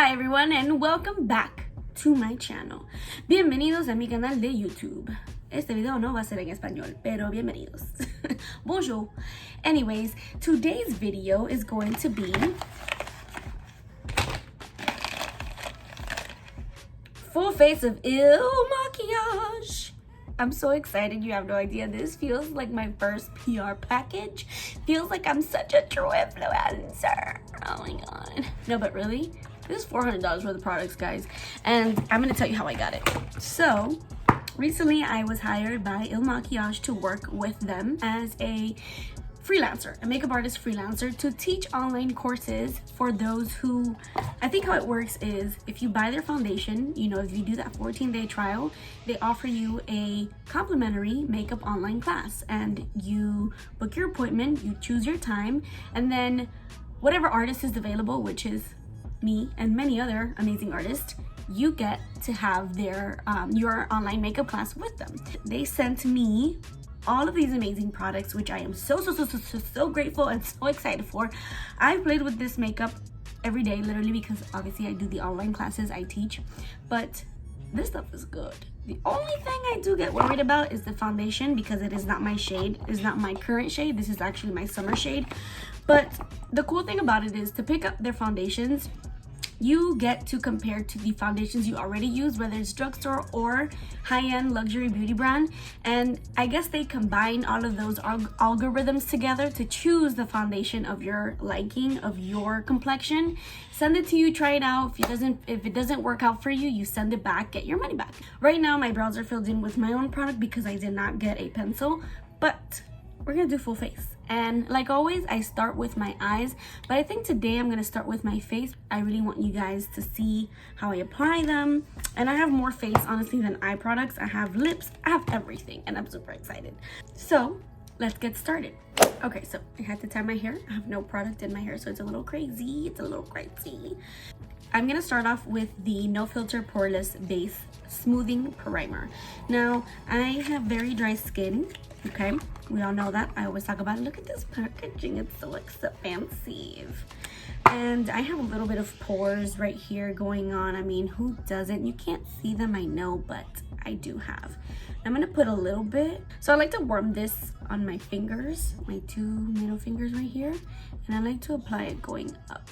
Hi everyone and welcome back to my channel. Bienvenidos a mi canal de YouTube. Este video no va a ser en español, pero bienvenidos. Bonjour. Anyways, today's video is going to be full face of Makiage. I'm so excited, you have no idea. This feels like my first PR package. Feels like I'm such a true influencer. Oh my god. No, but really, this is $400 for the products, guys. And I'm gonna tell you how I got it. So, recently I was hired by Makiage to work with them as a freelancer, a makeup artist freelancer, to teach online courses for those who, I think how it works is if you buy their foundation, you know, if you do that 14-day trial, they offer you a complimentary makeup online class, and you book your appointment, you choose your time, and then whatever artist is available, which is me and many other amazing artists, you get to have their your online makeup class with them. They sent me all of these amazing products, which I am so grateful and so excited for. I've played with this makeup every day, literally, because obviously I do the online classes I teach, but this stuff is good. The only thing I do get worried about is the foundation, because it is not my shade. It's not my current shade. This is actually my summer shade. But the cool thing about it is to pick up their foundations, you get to compare to the foundations you already use, whether it's drugstore or high-end luxury beauty brand. And I guess they combine all of those algorithms together to choose the foundation of your liking, of your complexion. Send it to you, try it out. If it doesn't work out for you, you send it back, get your money back. Right now my brows are filled in with my own product because I did not get a pencil, but we're gonna do full face. And like always, I start with my eyes, but I think today I'm gonna start with my face. I really want you guys to see how I apply them. And I have more face, honestly, than eye products. I have lips, I have everything, and I'm super excited. So let's get started. Okay, so I had to tie my hair. I have no product in my hair, so it's a little crazy. I'm gonna start off with the No Filter Poreless Base Smoothing Primer. Now, I have very dry skin, okay? We all know that. I always talk about it. Look at this packaging. It's so fancy. And I have a little bit of pores right here going on. I mean, who doesn't? You can't see them, I know, but I do have. I'm gonna put a little bit. So I like to warm this on my fingers, my two middle fingers right here. And I like to apply it going up.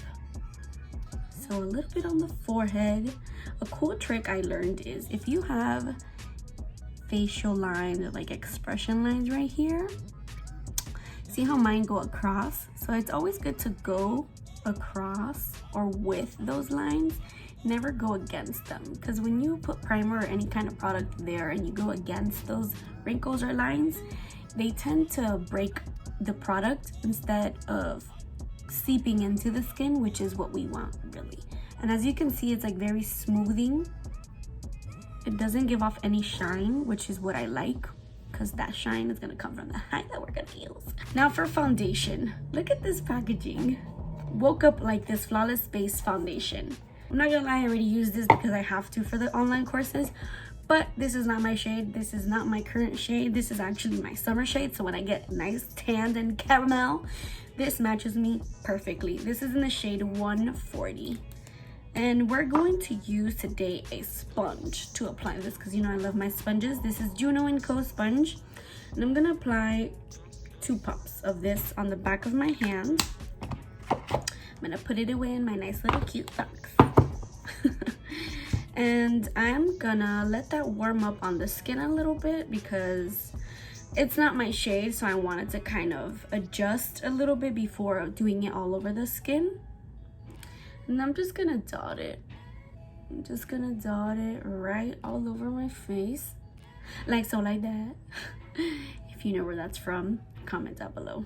So a little bit on the forehead. A cool trick I learned is if you have facial lines or like expression lines right here, see how mine go across? So it's always good to go across or with those lines, never go against them, because when you put primer or any kind of product there and you go against those wrinkles or lines, they tend to break the product instead of seeping into the skin, which is what we want, really. And as you can see, it's like very smoothing. It doesn't give off any shine, which is what I like, because that shine is gonna come from the high that we're gonna use. Now for foundation, look at this packaging. Woke up like this Flawless Base Foundation. I'm not gonna lie, I already use this because I have to for the online courses, but this is not my shade. This is not my current shade. This is actually my summer shade. So when I get nice tanned and caramel, this matches me perfectly. This is in the shade 140. And we're going to use today a sponge to apply this, because you know I love my sponges. This is Juno & Co sponge. And I'm gonna apply 2 pumps of this on the back of my hand. I'm gonna put it away in my nice little cute box. And I'm gonna let that warm up on the skin a little bit because it's not my shade, so I wanted to kind of adjust a little bit before doing it all over the skin. And I'm just gonna dot it. I'm just gonna dot it right all over my face. Like so, like that. If you know where that's from, comment down below.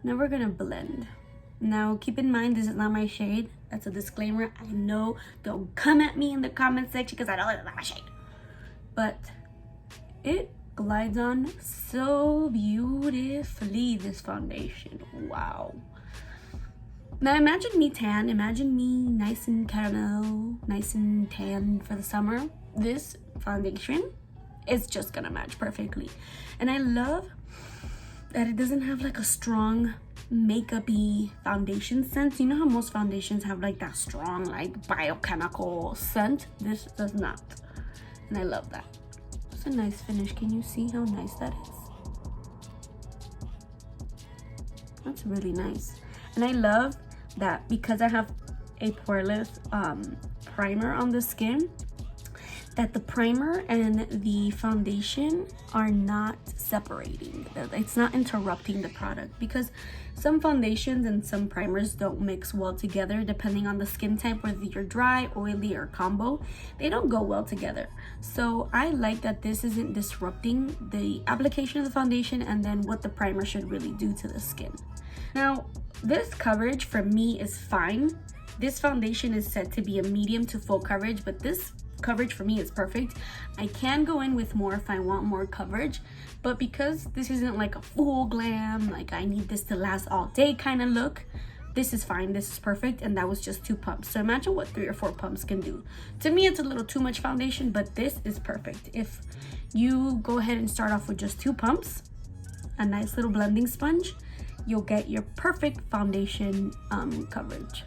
Now we're gonna blend. Now keep in mind, this is not my shade. That's a disclaimer. I know, don't come at me in the comment section because I know it's not my shade. But it glides on so beautifully, this foundation. Wow. Now imagine me tan, imagine me nice and caramel, nice and tan for the summer. This foundation is just gonna match perfectly. And I love that it doesn't have like a strong makeup-y foundation scent. You know how most foundations have like that strong like biochemical scent? This does not, and I love that. It's a nice finish. Can you see how nice that is? That's really nice. And I love that because I have a Poreless primer on the skin, that the primer and the foundation are not separating. It's not interrupting the product, because some foundations and some primers don't mix well together depending on the skin type, whether you're dry, oily, or combo. They don't go well together. So I like that this isn't disrupting the application of the foundation and then what the primer should really do to the skin. Now, this coverage for me is fine. This foundation is said to be a medium to full coverage, but this coverage for me is perfect. I can go in with more if I want more coverage, but because this isn't like a full glam, like I need this to last all day kind of look, this is fine. This is perfect. And that was just 2 pumps. So imagine what 3 or 4 pumps can do. To me, it's a little too much foundation, but this is perfect. If you go ahead and start off with just 2 pumps, a nice little blending sponge, you'll get your perfect foundation coverage.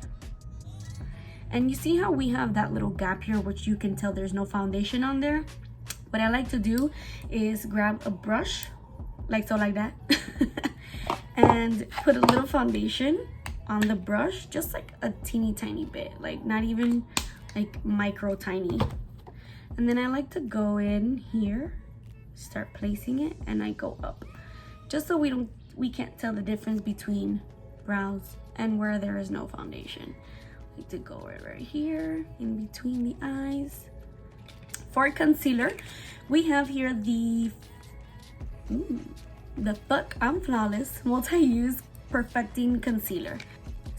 And you see how we have that little gap here, which you can tell there's no foundation on there? What I like to do is grab a brush, like so, like that, and put a little foundation on the brush, just like a teeny tiny bit, like not even like micro tiny. And then I like to go in here, start placing it, and I go up, just so we can't tell the difference between brows and where there is no foundation. To go right here in between the eyes. For concealer, we have here the Fuck I'm Flawless Multi-Use Perfecting Concealer.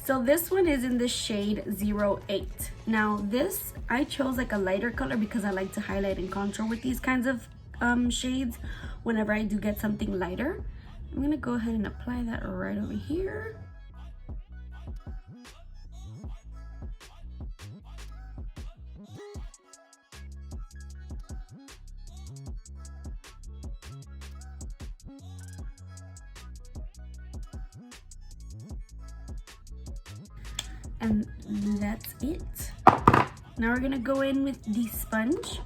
So this one is in the shade 08. Now this, I chose like a lighter color because I like to highlight and contour with these kinds of shades whenever I do get something lighter. I'm gonna go ahead and apply that right over here. And that's it. Now we're gonna go in with the sponge.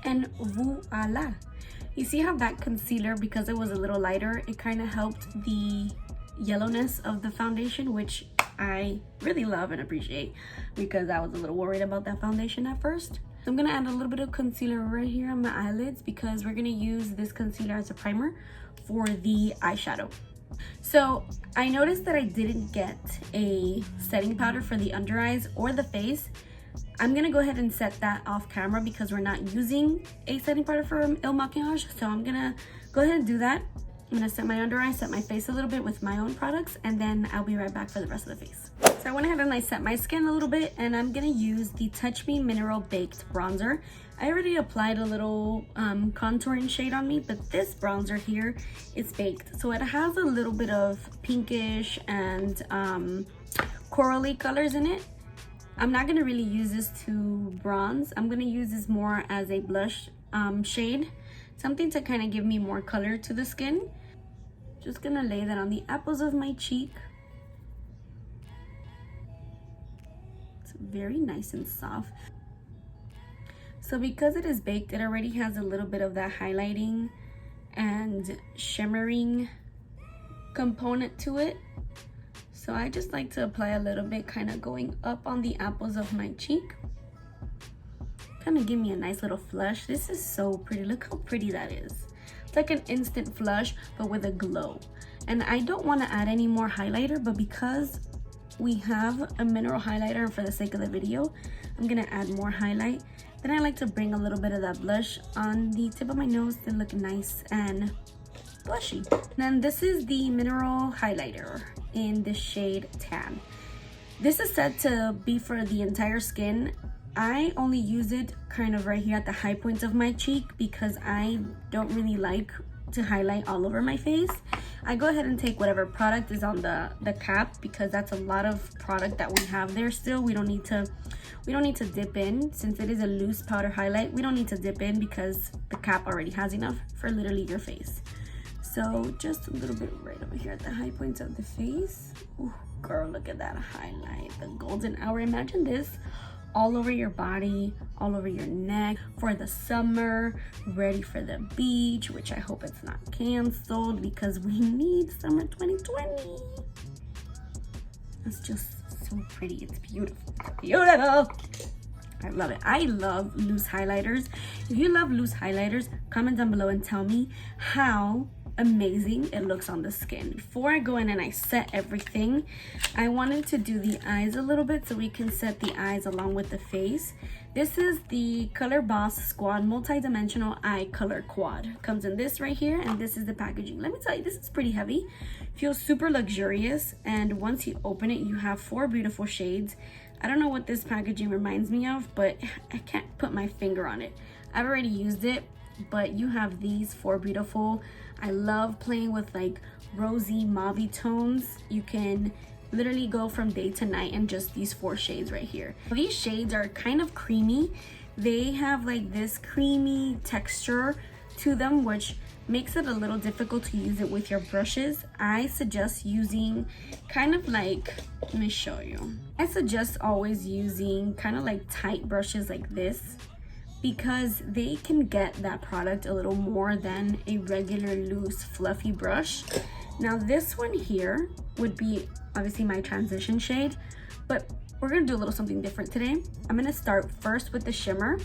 And voila. You see how that concealer, because it was a little lighter, it kind of helped the yellowness of the foundation, which I really love and appreciate, because I was a little worried about that foundation at first. So I'm gonna add a little bit of concealer right here on my eyelids, because we're gonna use this concealer as a primer for the eyeshadow. So I noticed that I didn't get a setting powder for the under eyes or the face. I'm gonna go ahead and set that off camera because we're not using a setting powder for Makiage. So I'm gonna go ahead and do that. I'm gonna set my under eye, set my face a little bit with my own products, and then I'll be right back for the rest of the face. So I went ahead and I set my skin a little bit, and I'm gonna use the Touch Me Mineral Baked Bronzer. I already applied a little contouring shade on me, but this bronzer here is baked. So it has a little bit of pinkish and corally colors in it. I'm not gonna really use this to bronze. I'm gonna use this more as a blush shade, something to kind of give me more color to the skin. Just gonna lay that on the apples of my cheek. It's very nice and soft. So because it is baked, it already has a little bit of that highlighting and shimmering component to it. So I just like to apply a little bit, kind of going up on the apples of my cheek. Kind of give me a nice little flush. This is so pretty. Look how pretty that is. It's like an instant flush, but with a glow. And I don't want to add any more highlighter, but because we have a mineral highlighter for the sake of the video, I'm gonna add more highlight. Then I like to bring a little bit of that blush on the tip of my nose to look nice and blushy. Then this is the mineral highlighter in the shade Tan. This is said to be for the entire skin. I only use it kind of right here at the high points of my cheek because I don't really like to highlight all over my face. I go ahead and take whatever product is on the cap, because that's a lot of product that we have there still. We don't need to dip in. Since it is a loose powder highlight, we don't need to dip in because the cap already has enough for literally your face. So just a little bit right over here at the high points of the face. Ooh, girl, look at that highlight, the golden hour. Imagine this all over your body, all over your neck for the summer, ready for the beach, which I hope it's not canceled because we need summer 2020. It's just so pretty. It's beautiful. Beautiful. I love it. I love loose highlighters. If you love loose highlighters, comment down below and tell me how amazing it looks on the skin. Before I go in and I set everything, I wanted to do the eyes a little bit so we can set the eyes along with the face. This is the Color Boss Squad Multi-Dimensional Eye Color Quad. Comes in this right here, and this is the packaging. Let me tell you, this is pretty heavy. Feels super luxurious, and once you open it, you have 4 beautiful shades. I don't know what this packaging reminds me of, but I can't put my finger on it. I've already used it, but you have these 4 beautiful. I love playing with like rosy mauve tones. You can literally go from day to night in just these 4 shades right here. These shades are kind of creamy. They have like this creamy texture to them, which makes it a little difficult to use it with your brushes. I suggest using kind of like, let me show you. I suggest always using kind of like tight brushes like this, because they can get that product a little more than a regular loose fluffy brush. Now this one here would be obviously my transition shade, but we're gonna do a little something different today. I'm gonna start first with the shimmer.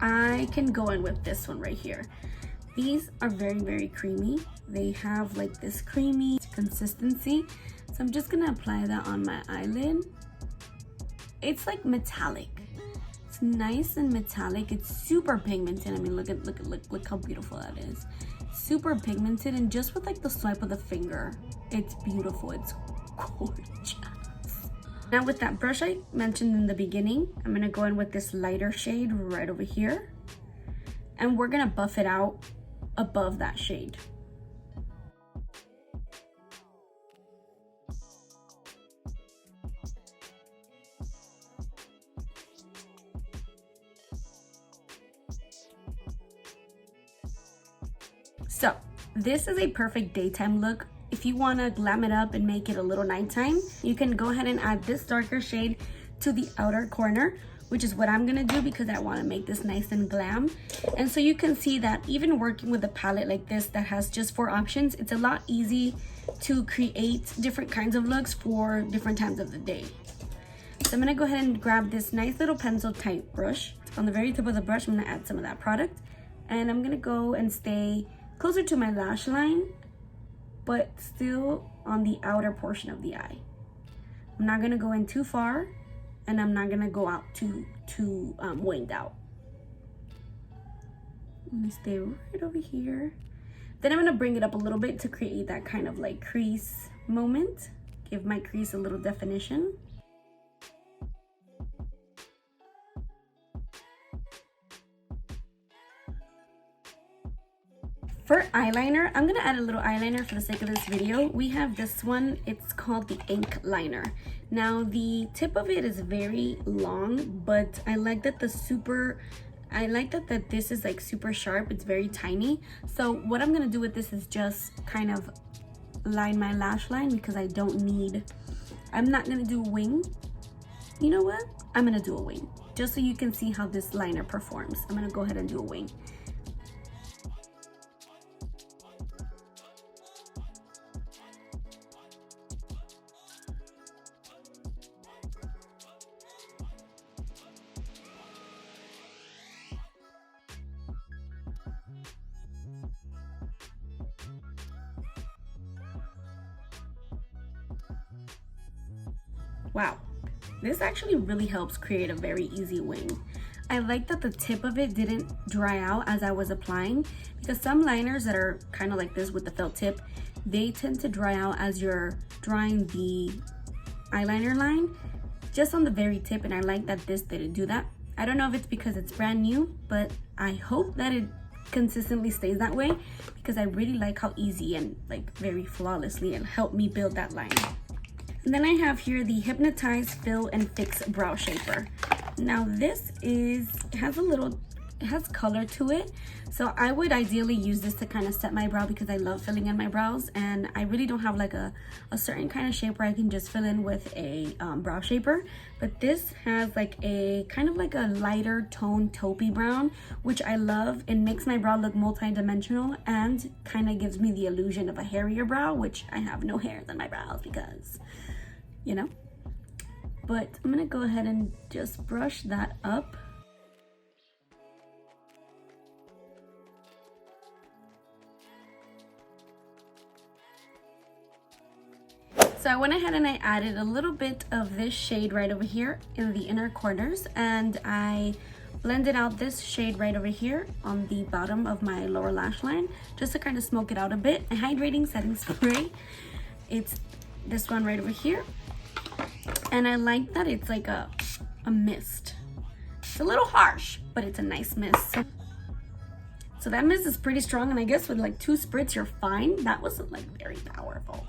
I can go in with this one right here. These are very, very creamy. They have like this creamy consistency. So I'm just gonna apply that on my eyelid. It's like metallic. It's nice and metallic. It's super pigmented. I mean, look how beautiful that is. Super pigmented, and just with like the swipe of the finger, it's beautiful. It's gorgeous. Now with that brush I mentioned in the beginning, I'm gonna go in with this lighter shade right over here, and we're gonna buff it out above that shade. So this is a perfect daytime look. If you want to glam it up and make it a little nighttime, you can go ahead and add this darker shade to the outer corner, which is what I'm gonna do because I want to make this nice and glam. And so you can see that even working with a palette like this that has just 4 options, it's a lot easy to create different kinds of looks for different times of the day. So I'm gonna go ahead and grab this nice little pencil type brush. On the very tip of the brush, I'm gonna add some of that product, and I'm gonna go and stay closer to my lash line, but still on the outer portion of the eye. I'm not gonna go in too far, and I'm not gonna go out too winged out. I'm gonna stay right over here. Then I'm gonna bring it up a little bit to create that kind of like crease moment. Give my crease a little definition. For eyeliner, I'm gonna add a little eyeliner for the sake of this video. We have this one, it's called the INKLINER. Now the tip of it is very long, but I like that that this is like super sharp. It's very tiny. So what I'm gonna do with this is just kind of line my lash line, because I'm not gonna do a wing. You know what? I'm gonna do a wing, just so you can see how this liner performs. I'm gonna go ahead and do a wing. Wow, this actually really helps create a very easy wing. I like that the tip of it didn't dry out as I was applying, because some liners that are kind of like this with the felt tip, they tend to dry out as you're drawing the eyeliner line just on the very tip, and I like that this didn't do that. I don't know if it's because it's brand new, but I hope that it consistently stays that way because I really like how easy and like very flawlessly it helped me build that line. And then I have here the Hypnotize Fill and Fix Brow Shaper. Now this has color to it, so I would ideally use this to kind of set my brow because I love filling in my brows, and I really don't have like a certain kind of shape where I can just fill in with a brow shaper. But this has like a kind of like a lighter tone taupey brown, which I love. It makes my brow look multi-dimensional and kind of gives me the illusion of a hairier brow, which I have no hairs on my brows because, you know. But I'm gonna go ahead and just brush that up. So I went ahead and I added a little bit of this shade right over here in the inner corners, and I blended out this shade right over here on the bottom of my lower lash line just to kind of smoke it out a bit. A hydrating setting spray, it's this one right over here, and I like that it's like a mist. It's a little harsh, but it's a nice mist. So that mist is pretty strong, and I guess with like 2 spritz you're fine. That wasn't like very powerful.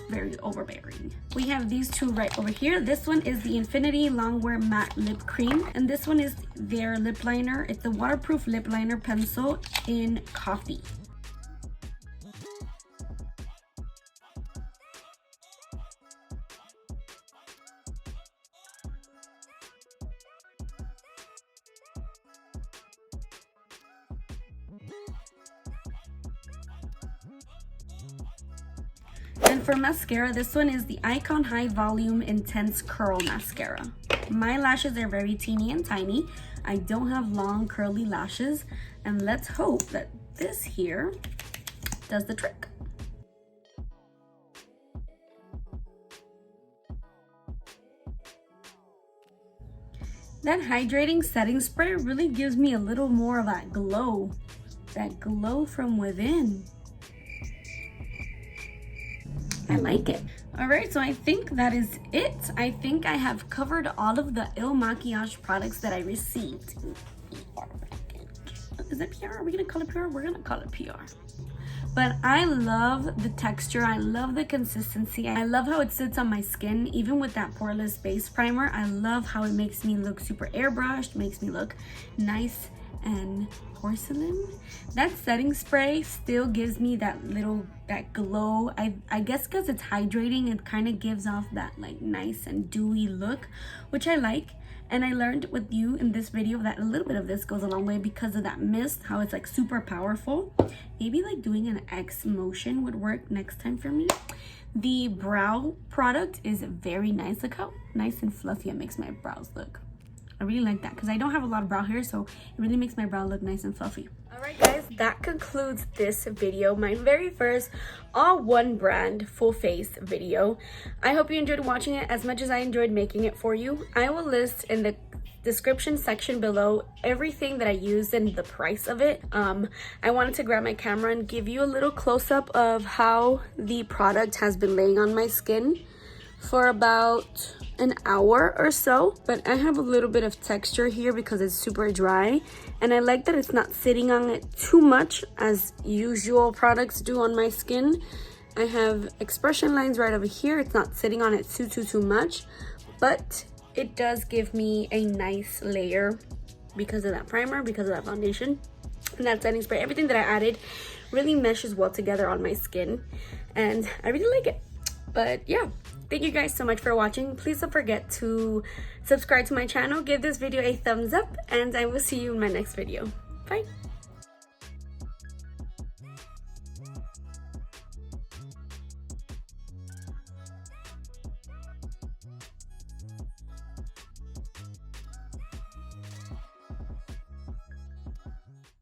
Very overbearing. We have these two right over here. This one is the Infinity Longwear Matte Lip Cream, and this one is their lip liner. It's the waterproof lip liner pencil in coffee. And for mascara, this one is the Icon High Volume Intense Curl Mascara. My lashes are very teeny and tiny. I don't have long curly lashes, and let's hope that this here does the trick. That hydrating setting spray really gives me a little more of that glow from within. I like it. All right, so I think that is it. I think I have covered all of the Makiage products that I received. PR package. Is it PR? Are we gonna call it PR? We're gonna call it PR. But I love the texture. I love the consistency. I love how it sits on my skin, even with that Poreless base primer. I love how it makes me look super airbrushed, makes me look nice and porcelain. That setting spray still gives me that glow. I guess because it's hydrating, it kind of gives off that like nice and dewy look, which I like. And I learned with you in this video that a little bit of this goes a long way because of that mist, how it's like super powerful. Maybe like doing an X motion would work next time for me. The brow product is very nice. Look how nice and fluffy it makes my brows look. I really like that because I don't have a lot of brow hair, so it really makes my brow look nice and fluffy. All right, guys, that concludes this video, my very first all one brand full face video. I hope you enjoyed watching it as much as I enjoyed making it for you. I will list in the description section below everything that I used and the price of it. I wanted to grab my camera and give you a little close-up of how the product has been laying on my skin for about an hour or so, but I have a little bit of texture here because it's super dry, and I like that it's not sitting on it too much as usual products do on my skin. I have expression lines right over here. It's not sitting on it too much, but it does give me a nice layer because of that primer, because of that foundation, and that setting spray. Everything that I added really meshes well together on my skin, and I really like it. But yeah, thank you guys so much for watching. Please don't forget to subscribe to my channel, give this video a thumbs up, and I will see you in my next video. Bye.